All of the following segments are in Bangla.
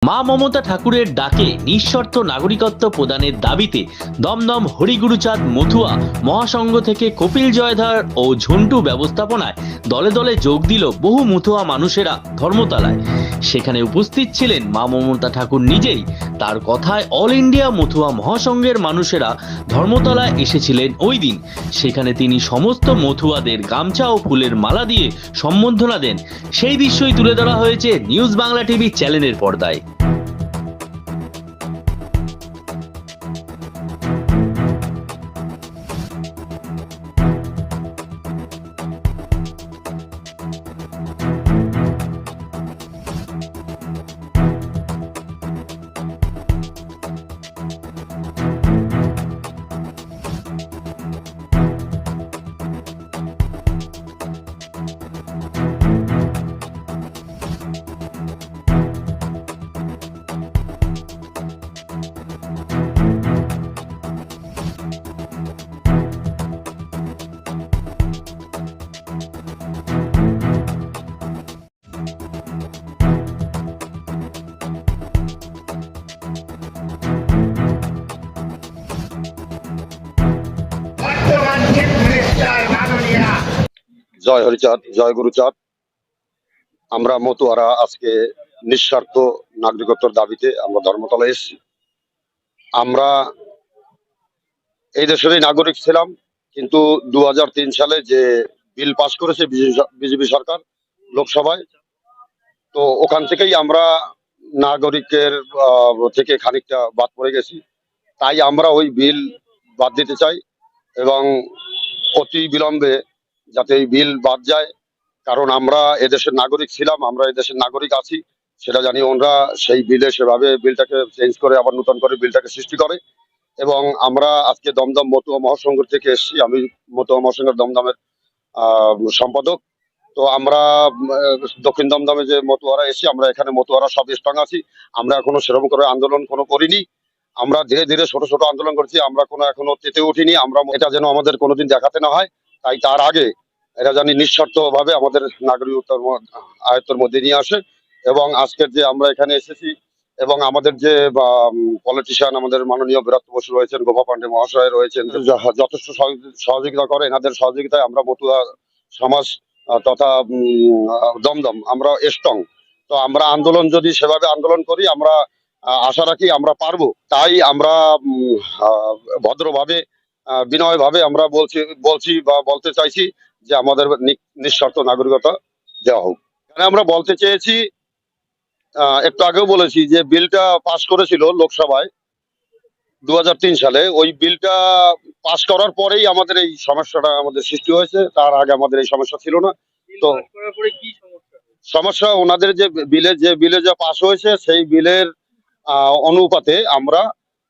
মা মমতা ঠাকুরের ডাকে নিঃশর্ত নাগরিকত্ব প্রদানের দাবিতে দমদম হরিগুরুচাঁদ মথুয়া মহাসংঘ থেকে কপিল জয়ধর ও ঝন্টু ব্যবস্থাপনায় দলে দলে যোগ দিল বহু মথুয়া মানুষেরা ধর্মতলায়। সেখানে উপস্থিত ছিলেন মা মমতা ঠাকুর নিজেই। তার কথায় অল ইন্ডিয়া মথুয়া মহাসংঘের মানুষেরা ধর্মতলায় এসেছিলেন ওই দিন। সেখানে তিনি সমস্ত মথুয়াদের গামছা ও ফুলের মালা দিয়ে সম্বর্ধনা দেন। সেই দৃশ্যই তুলে ধরা হয়েছে নিউজ বাংলা টিভি চ্যানেলের পর্দায়। জয় হরিচাঁদ, জয় গুরুচাঁদ। আমরা মতুয়ারা আজকে নিঃস্বার্থ নাগরিকত্বের দাবিতে আমরা ধর্মতলায় এসেছি। আমরা এই দেশেরই নাগরিক ছিলাম, কিন্তু 2003 সালে যে বিল পাস করেছে বিজেপি সরকার লোকসভায়, তো ওখান থেকেই আমরা নাগরিকের থেকে খানিকটা বাদ পড়ে গেছি। তাই আমরা ওই বিল বাদ দিতে চাই এবং অতি বিলম্বে যাতে এই বিল বাদ যায়, কারণ আমরা এদেশের নাগরিক ছিলাম, আমরা এদেশের নাগরিক আছি, সেটা জানি ওনরা সেই বিলে সেভাবে বিলটাকে চেঞ্জ করে আবার নতুন করে বিলটাকে সৃষ্টি করে। এবং আমরা আজকে দমদম মতুয়া মহাসংঘ থেকে এসেছি। আমি মতুয়া মহাসংঘের দমদমের সম্পাদক। তো আমরা দক্ষিণ দমদমে যে মতুয়ারা এসেছি, আমরা এখানে মতুয়ারা সব স্ট্রং আছি। আমরা এখনো সেরকম করে আন্দোলন করিনি। আমরা ধীরে ধীরে ছোট ছোট আন্দোলন করছি, আমরা এখনো তেতে উঠিনি। আমরা এটা যেন আমাদের কোনোদিন দেখাতে না হয়, তাই তার আগে এটা জানি নিঃশর্ত ভাবে আমাদের নাগরিকত্বের আয়ত্তের মধ্যে নিয়ে আসে। এবং আজকের যে আমরা এখানে এসেছি এবং আমাদের যে পলিটিশিয়ান, আমাদের মাননীয় বিরাট বসু রয়েছেন, গোপা পান্ডে মহাশয় রয়েছেন, যথেষ্ট সহযোগিতা করে। এনাদের সহযোগিতায় আমরা মতুয়া সমাজ তথা দমদম আমরা স্ট্রং। তো আমরা আন্দোলন যদি সেভাবে আন্দোলন করি, আমরা আশা রাখি আমরা পারবো। তাই আমরা ভদ্রভাবে বিনয়ভাবে আমরা বলছি বা বলতে চাইছি যে আমাদের নিঃশর্ত নাগরিকতা দেওয়া হোক। এখানে আমরা বলতে চেয়েছি, একটু আগেও বলেছি যে বিলটা পাস করেছিল লোকসভায় 2003 সালে। ওই বিলটা পাস করার পরেই আমাদের এই সমস্যাটা আমাদের সৃষ্টি হয়েছে, তার আগে আমাদের এই সমস্যা ছিল না। তো সমস্যা ওনাদের যে বিলে যা পাস হয়েছে, সেই বিলের অনুপাতে আমরা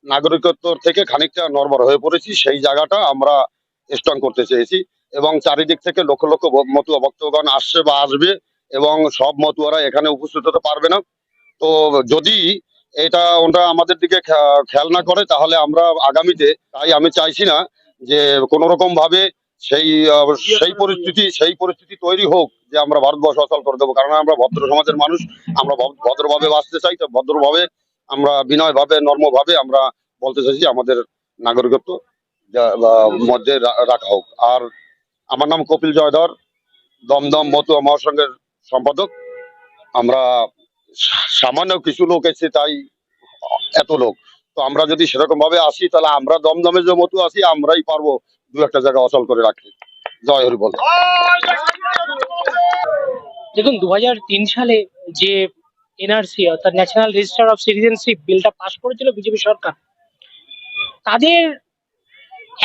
নাগরিকত্ব থেকে খানিকটা নড়বড় হয়ে পড়েছি। সেই জায়গাটা আমরা স্ট্রং করতে চেয়েছি এবং চারিদিক থেকে লক্ষ লক্ষ মতুয়া ভক্তগণ আসছে বা আসবে এবং সব মতুয়ারা এখানে উপস্থিত হতে পারবে না। তো যদি এটা ওরা আমাদের দিকে খেয়াল না করে, তাহলে আমরা আগামীতে, তাই আমি চাইছি না যে কোন রকম ভাবে সেই সেই পরিস্থিতি তৈরি হোক যে আমরা ভারতবর্ষ অচল করে দেবো। কারণ আমরা ভদ্র সমাজের মানুষ, আমরা ভদ্রভাবে বাঁচতে চাই। তো ভদ্রভাবে আমরা বিনয়ভাবে নর্মভাবে আমরা বলতে চাইছি আমাদের নাগরিকত্ব মধ্যে রাখা হোক। আর আমার নাম কপিল জয়ধর, দমদম মতুয়া মহাসংঘের সম্পাদক। আমরা সামান্য কিছু লোক এসে তাই এত লোক। তো আমরা যদি সেরকম ভাবে আসি, তাহলে আমরা দমদমে যে মতো আছি, আমরাই পারবো দু একটা জায়গা অচল করে রাখতে। জয় হরি বল। দেখুন, 2003 সালে যে এনআরসি অর্থাৎ ন্যাশনাল রেজিস্টার অফ সিটিজেনশিপ বিলটা পাস করেছিল বিজেপি সরকার, তাদের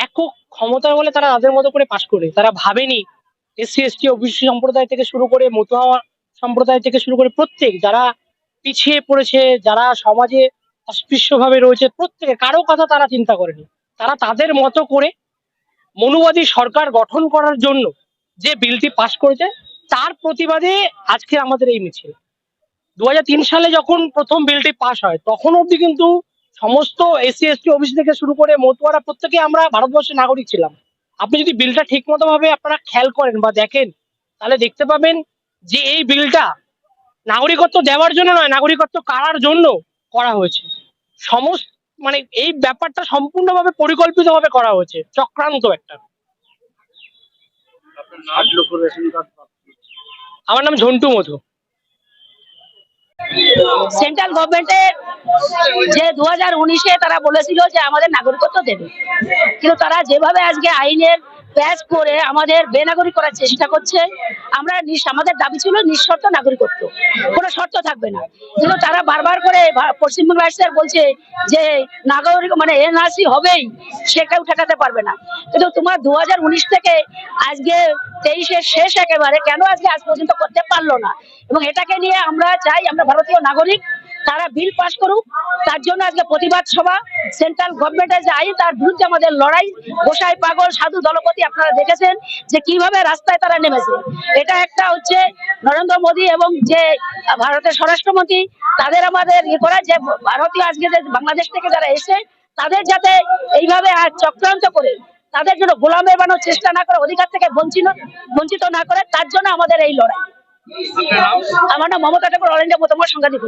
একক ক্ষমতার বলে তারা তাদের মতো করে পাস করে, তারা ভাবেনি এসসি এসটি ওবিসি সম্প্রদায় থেকে শুরু করে মতুয়া সম্প্রদায় থেকে শুরু করে প্রত্যেক যারা পিছিয়ে পড়েছে, যারা সমাজে অস্পৃশ্যভাবে রয়েছে, প্রত্যেকে কারো কথা তারা চিন্তা করেনি। তারা তাদের মতো করে মনুবাদী সরকার গঠন করার জন্য যে বিলটি পাস করেছে, তার প্রতিবাদে আজকে আমাদের এই মিছিল। 2003 সালে যখন প্রথম বিলটি পাস হয়, তখন অবধি কিন্তু সমস্ত এসসি এসটি ওবিসি থেকে শুরু করে মতুয়ারা প্রত্যেকে আমরা ভারতবর্ষের নাগরিক ছিলাম। আপনি যদি বিলটা ঠিক মতো ভাবে আপনারা খেয়াল করেন বা দেখেন, তাহলে দেখতে পাবেন যে এই বিলটা নাগরিকত্ব দেওয়ার জন্য নয়, নাগরিকত্ব কাড়ার জন্য করা হয়েছে। সমস্ত মানে এই ব্যাপারটা সম্পূর্ণভাবে পরিকল্পিতভাবে করা হয়েছে, চক্রান্ত একটা। আমার নাম ঝন্টু মধু। সেন্ট্রাল গভর্নমেন্টের যে 2019-এ তারা বলেছিল যে আমাদের নাগরিকত্ব দেবে, কিন্তু তারা যেভাবে আজকে আইনের প্যাচ করে আমাদের বেনাগরিক করার চেষ্টা করছে, আমরা আমাদের দাবি ছিল নিঃশর্ত নাগরিকত্ব, কোনো শর্ত থাকবে না। কিন্তু তারা বারবার করে পশ্চিমবঙ্গ রাজ্যের বলছে যে নাগরিক মানে এনআরসি হবেই, সে কেউ ঠেকাতে পারবে না। কিন্তু তোমার 2019 থেকে আজকে 23-এর শেষ একেবারে কেন আজকে আজ পর্যন্ত করতে পারলো না? এবং এটাকে নিয়ে আমরা চাই, আমরা ভারতীয় নাগরিক, তারা বিল পাস করুক। তার জন্য আজকে প্রতিবাদ সভা, সেন্ট্রাল গভর্নমেন্টের যে আইন তার বিরুদ্ধে আমাদের লড়াই। গোসাই পাগল সাধু দলপতি আপনারা দেখেছেন যে কিভাবে রাস্তায় তারা নেমেছে। এটা একটা হচ্ছে নরেন্দ্র মোদী এবং যে ভারতের স্বরাষ্ট্রমন্ত্রী, তাদের আমাদের করা যে ভারতীয় আজকে যে বাংলাদেশ থেকে যারা এসে তাদের যাতে এইভাবে আর চক্রান্ত করে তাদের জন্য গোলামে বানানোর চেষ্টা না করে, অধিকার থেকে বঞ্চিত না করে, তার জন্য আমাদের এই লড়াই। আমার নাম মমতা ঠাকুর, অল ইন্ডিয়া মতামত সাংবাদিক।